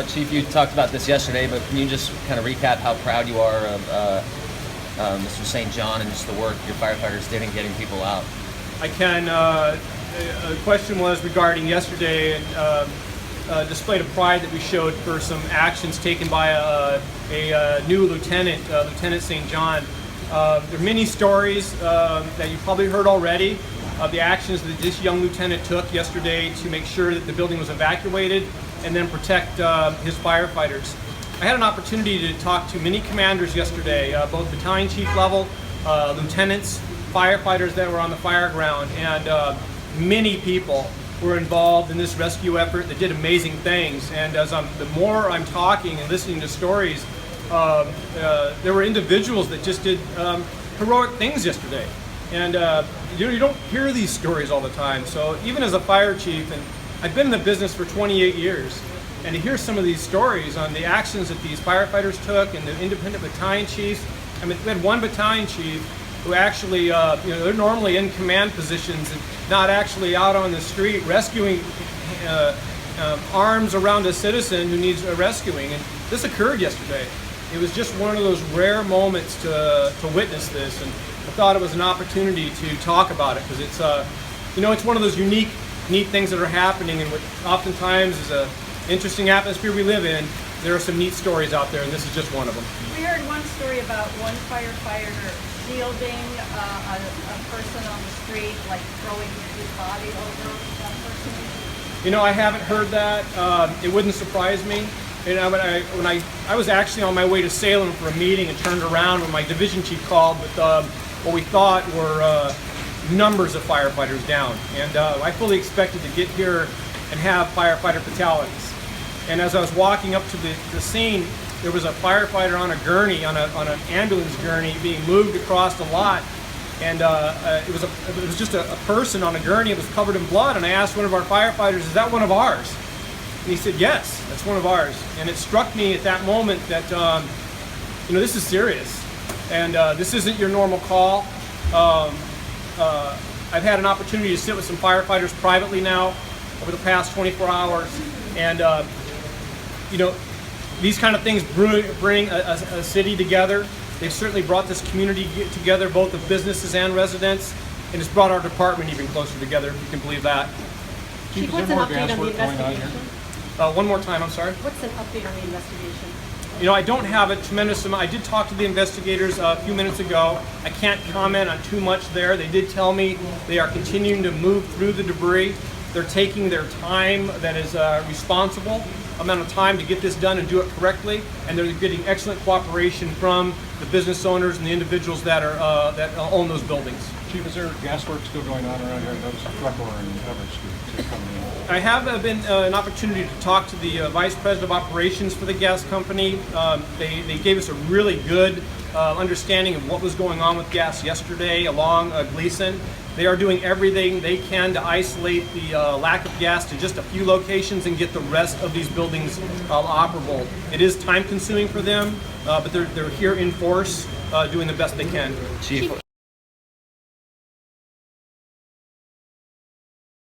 Chief, you talked about this yesterday, but can you just kind of recap how proud you are of Mr. St. John and just the work your firefighters did in getting people out? I can. The question was regarding yesterday and display of pride that we showed for some actions taken by a new lieutenant, Lieutenant St. John. There are many stories that you've probably heard already of the actions that this young lieutenant took yesterday to make sure that the building was evacuated and then protect his firefighters. I had an opportunity to talk to many commanders yesterday, both battalion chief level, lieutenants, firefighters that were on the fire ground, and many people were involved in this rescue effort that did amazing things. And as the more I'm talking and listening to stories, there were individuals that just did heroic things yesterday. And you don't hear these stories all the time. So even as a fire chief, and I've been in the business for 28 years, and to hear some of these stories on the actions that these firefighters took and the independent battalion chiefs. I mean, we had one battalion chief who actually, they're normally in command positions and not actually out on the street rescuing arms around a citizen who needs rescuing. And this occurred yesterday. It was just one of those rare moments to witness this, and I thought it was an opportunity to talk about it because it's, it's one of those neat things that are happening, and what oftentimes is a interesting atmosphere we live in. There are some neat stories out there, and this is just one of them. We heard one story about one firefighter shielding a person on the street, like throwing his body over that person. I haven't heard that. It wouldn't surprise me. When I was actually on my way to Salem for a meeting and turned around when my division chief called with what we thought were numbers of firefighters down. And I fully expected to get here and have firefighter fatalities. And as I was walking up to the scene, there was a firefighter on a gurney, on an ambulance gurney, being moved across the lot. And it was just a person on a gurney. It was covered in blood. And I asked one of our firefighters, "Is that one of ours?" And he said, "Yes, that's one of ours." And it struck me at that moment that this is serious, and this isn't your normal call. I've had an opportunity to sit with some firefighters privately now over the past 24 hours, and these kind of things bring a city together. They've certainly brought this community together, both of businesses and residents, and it's brought our department even closer together, if you can believe that. Chief, what's an update on the investigation? One more time, I'm sorry. What's an update on the investigation? I don't have a tremendous amount. I did talk to the investigators a few minutes ago. I can't comment on too much there. They did tell me they are continuing to move through the debris. They're taking their time that is responsible amount of time to get this done and do it correctly, and they're getting excellent cooperation from the business owners and the individuals that own those buildings. Chief, is there gas work still going on around here? I noticed a truck over in Everett Street coming in. I have been an opportunity to talk to the Vice President of Operations for the gas company. They gave us a really good understanding of what was going on with gas yesterday along Gleason. They are doing everything they can to isolate the lack of gas to just a few locations and get the rest of these buildings operable. It is time consuming for them, but they're here in force doing the best they can. Chief.